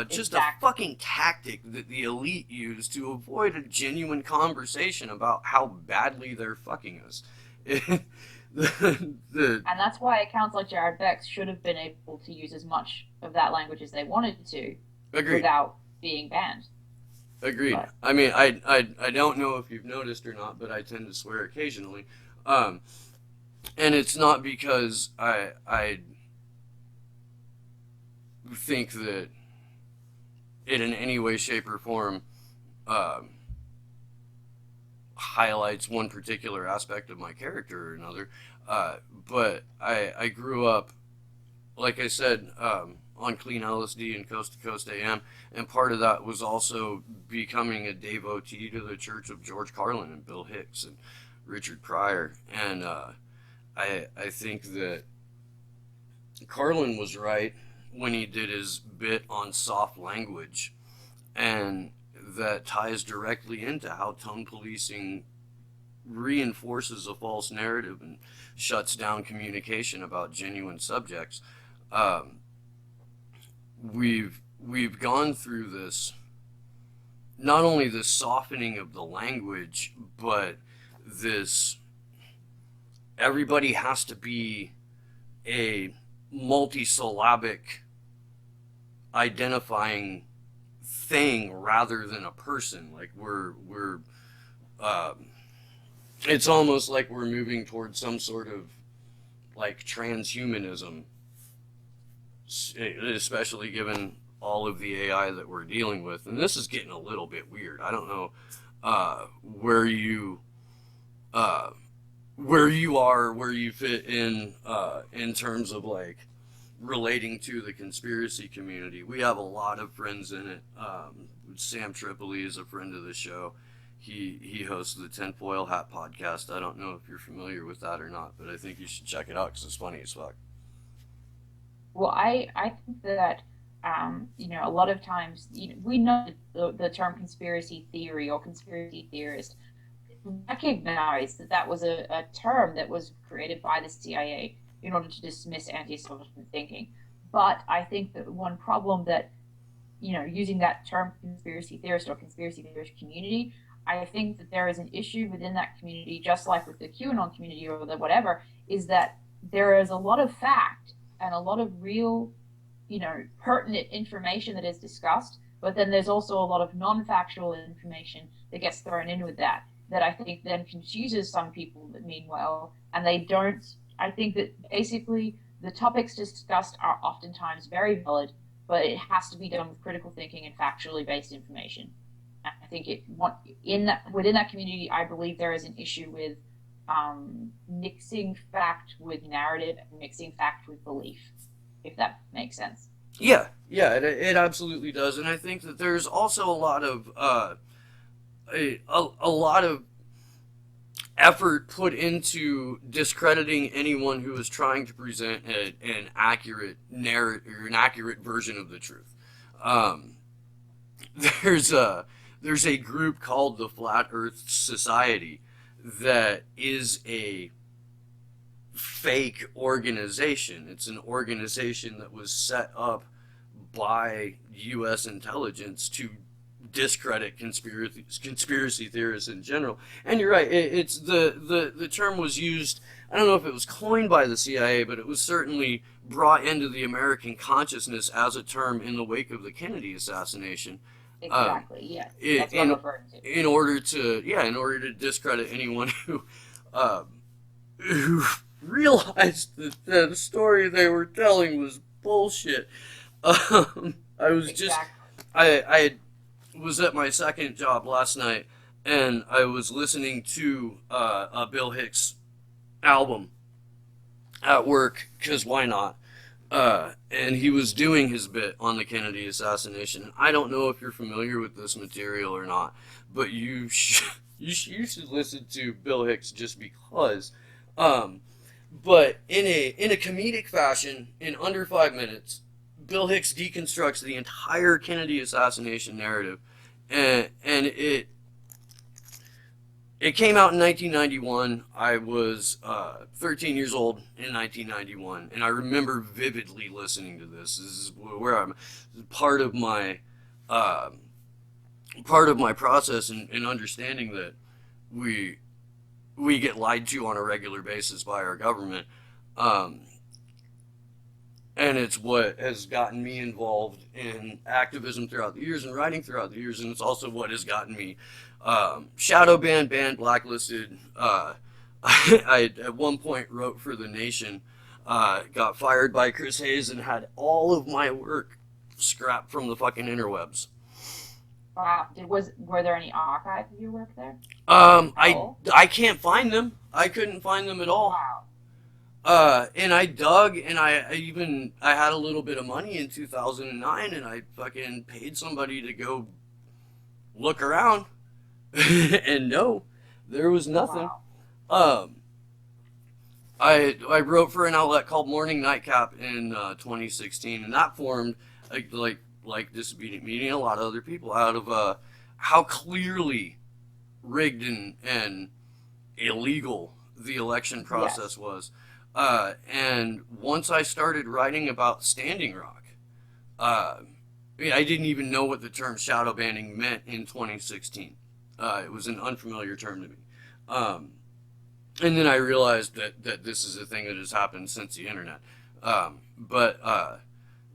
just a fucking tactic that the elite use to avoid a genuine conversation about how badly they're fucking us. And that's why accounts like Jared Beck's should have been able to use as much of that language as they wanted to. Agreed. Without being banned. Agreed. But, I mean, I don't know if you've noticed or not, but I tend to swear occasionally. And it's not because I think that it in any way, shape, or form highlights one particular aspect of my character or another. But I grew up, like I said, on clean LSD and Coast to Coast AM, and part of that was also becoming a devotee to the Church of George Carlin and Bill Hicks and Richard Pryor. And I think that Carlin was right when he did his bit on soft language, and that ties directly into how tone policing reinforces a false narrative and shuts down communication about genuine subjects. We've gone through this, not only this softening of the language, but this, everybody has to be a multisyllabic identifying thing rather than a person. Like we're it's almost like we're moving towards some sort of like transhumanism, especially given all of the AI that we're dealing with. And this is getting a little bit weird. I don't know where you are, where you fit in terms of like relating to the conspiracy community. We have a lot of friends in it. Sam Tripoli is a friend of the show. He hosts the Tinfoil Hat podcast. I don't know if you're familiar with that or not, but I think you should check it out because it's funny as fuck. Well, I think that a lot of times, we know the term conspiracy theory or conspiracy theorist recognize that that was a term that was created by the CIA in order to dismiss anti-establishment thinking. But I think that one problem that, using that term conspiracy theorist or conspiracy theorist community, I think that there is an issue within that community, just like with the QAnon community or the whatever, is that there is a lot of fact and a lot of real, pertinent information that is discussed, but then there's also a lot of non-factual information that gets thrown in with that I think then confuses some people that mean well, and they don't. I think that basically the topics discussed are oftentimes very valid, but it has to be done with critical thinking and factually based information. I think within that community, I believe there is an issue with mixing fact with narrative and mixing fact with belief, if that makes sense. Yeah, it absolutely does, and I think that there's also a lot of a lot of effort put into discrediting anyone who is trying to present an accurate narrative or an accurate version of the truth. Um, there's a group called the Flat Earth Society that is a fake organization. It's an organization that was set up by U.S. intelligence to discredit conspiracy theorists in general. And you're right. It's the term was used. I don't know if it was coined by the CIA, but it was certainly brought into the American consciousness as a term in the wake of the Kennedy assassination. Exactly. Yes, In, that's what I'm in referring to. in order to discredit anyone uh, who realized that the story they were telling was bullshit. I was just Exactly. I was at my second job last night, and I was listening to a Bill Hicks album at work because why not? And he was doing his bit on the Kennedy assassination. I don't know if you're familiar with this material or not, but you should listen to Bill Hicks just because. Um, but in a comedic fashion, in under 5 minutes, Bill Hicks deconstructs the entire Kennedy assassination narrative, and it came out in 1991. I was 13 years old in 1991, and I remember vividly listening to this. This is where I'm part of my uh, part of my process in understanding that we we get lied to on a regular basis by our government. Um, and it's what has gotten me involved in activism throughout the years and writing throughout the years, and it's also what has gotten me shadow banned, blacklisted. I at one point wrote for The Nation, got fired by Chris Hayes, and had all of my work scrapped from the fucking interwebs. Wow. Were there any archives of your work there at I all? I can't find them. I couldn't find them at all. Wow. And I dug, and I had a little bit of money in 2009, and I fucking paid somebody to go look around, and no, there was nothing. Wow. Um, I wrote for an outlet called Morning Nightcap in 2016, and that formed like Disobedient Media and a lot of other people out of how clearly rigged and illegal the election process Yes. was. And once I started writing about Standing Rock, I mean, I didn't even know what the term shadow banning meant in 2016. It was an unfamiliar term to me. Um, and then I realized that this is a thing that has happened since the internet. But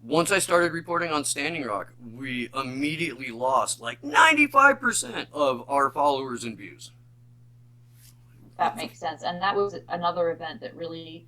once I started reporting on Standing Rock, we immediately lost like 95% of our followers and views. That makes sense. And that was another event that really,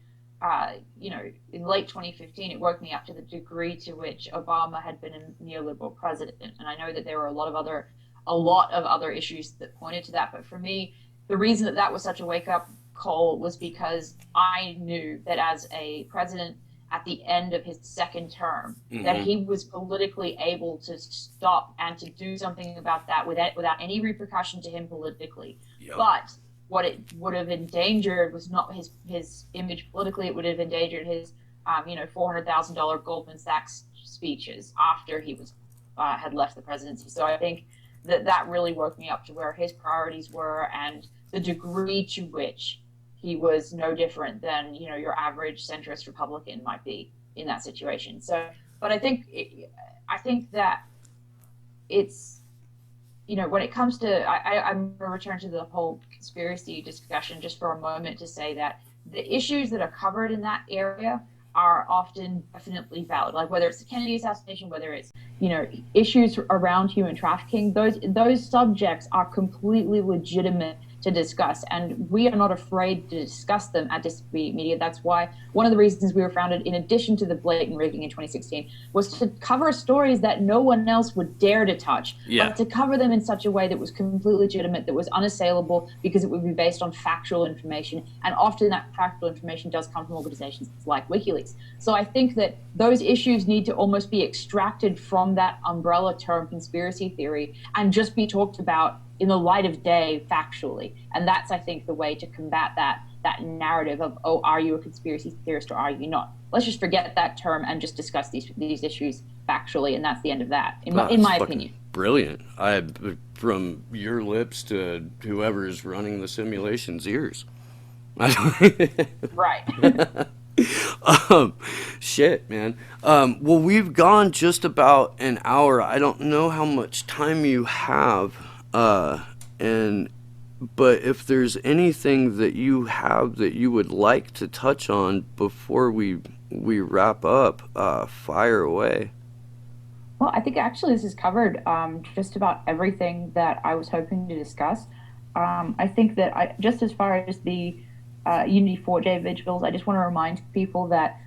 in late 2015, it woke me up to the degree to which Obama had been a neoliberal president. And I know that there were a lot of other issues that pointed to that. But for me, the reason that that was such a wake up call was because I knew that as a president at the end of his second term, that Mm-hmm. he was politically able to stop and to do something about that without any repercussion to him politically. Yep. But what it would have endangered was not his image politically. It would have endangered his $400,000 Goldman Sachs speeches after he was had left the presidency. So I think that really woke me up to where his priorities were and the degree to which he was no different than your average centrist Republican might be in that situation. So, but I think that it's when it comes to I'm going to return to the whole conspiracy discussion just for a moment to say that the issues that are covered in that area are often definitely valid, like whether it's the Kennedy assassination, whether it's issues around human trafficking. Those subjects are completely legitimate to discuss, and we are not afraid to discuss them at Disobedient Media. That's why one of the reasons we were founded, in addition to the blatant rigging in 2016, was to cover stories that no one else would dare to touch, but to cover them in such a way that was completely legitimate, that was unassailable, because it would be based on factual information, and often that factual information does come from organizations like WikiLeaks. So I think that those issues need to almost be extracted from that umbrella term conspiracy theory and just be talked about in the light of day factually. And that's, I think, the way to combat that narrative of, oh, are you a conspiracy theorist or are you not? Let's just forget that term and just discuss these issues factually, and that's the end of that, in my opinion. Brilliant. From your lips to whoever's running the simulation's ears. Right. Shit, man. Well, we've gone just about an hour. I don't know how much time you have. But if there's anything that you have that you would like to touch on before we wrap up, fire away. Well, I think actually this has covered just about everything that I was hoping to discuss. I think that just as far as the Unity 4J vigils, I just want to remind people that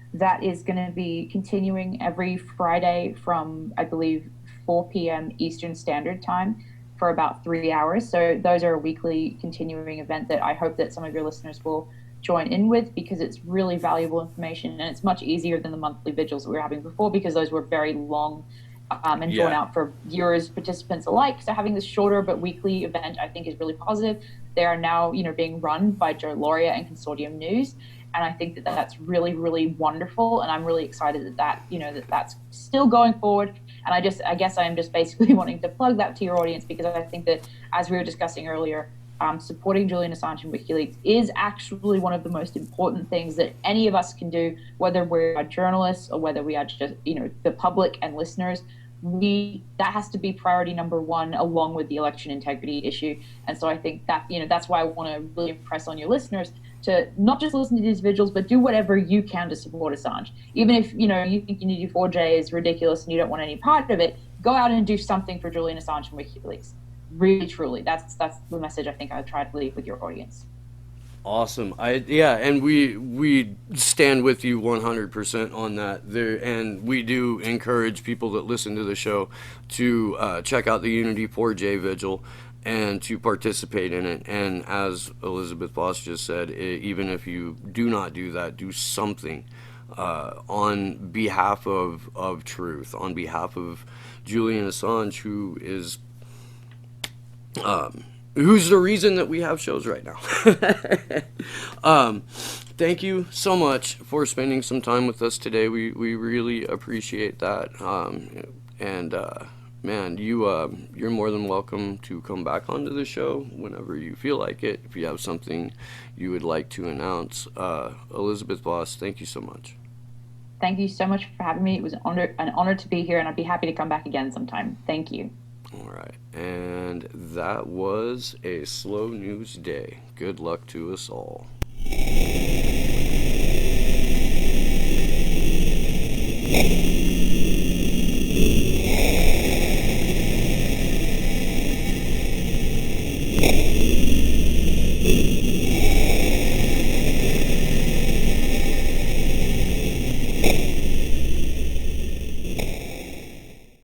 is going to be continuing every Friday from, I believe, 4 p.m. Eastern Standard Time for about 3 hours. So those are a weekly continuing event that I hope that some of your listeners will join in with, because it's really valuable information, and it's much easier than the monthly vigils that we were having before, because those were very long and drawn out for viewers, participants alike. So having this shorter but weekly event, I think, is really positive. They are now, being run by Joe Lauria and Consortium News, and I think that that's really, really wonderful. And I'm really excited that that's still going forward. And I guess I am just basically wanting to plug that to your audience, because I think that, as we were discussing earlier, supporting Julian Assange and WikiLeaks is actually one of the most important things that any of us can do, whether we're journalists or whether we are just, the public and listeners. That has to be priority number one, along with the election integrity issue. And so I think that, that's why I want to really impress on your listeners to not just listen to these vigils, but do whatever you can to support Assange. Even if, you think Unity 4J is ridiculous and you don't want any part of it, go out and do something for Julian Assange and WikiLeaks. Really, truly. That's the message I think I try to leave with your audience. Awesome. And we stand with you 100% on that. And we do encourage people that listen to the show to check out the Unity 4J vigil and to participate in it. And as Elizabeth Voss just said, even if you do not do that, do something on behalf of truth, on behalf of Julian Assange, who's the reason that we have shows right now. Thank you so much for spending some time with us today. We really appreciate that. Man, you're more than welcome to come back onto the show whenever you feel like it, if you have something you would like to announce. Elizabeth Voss, thank you so much. Thank you so much for having me. It was an honor to be here, and I'd be happy to come back again sometime. Thank you. All right, and that was a slow news day. Good luck to us all.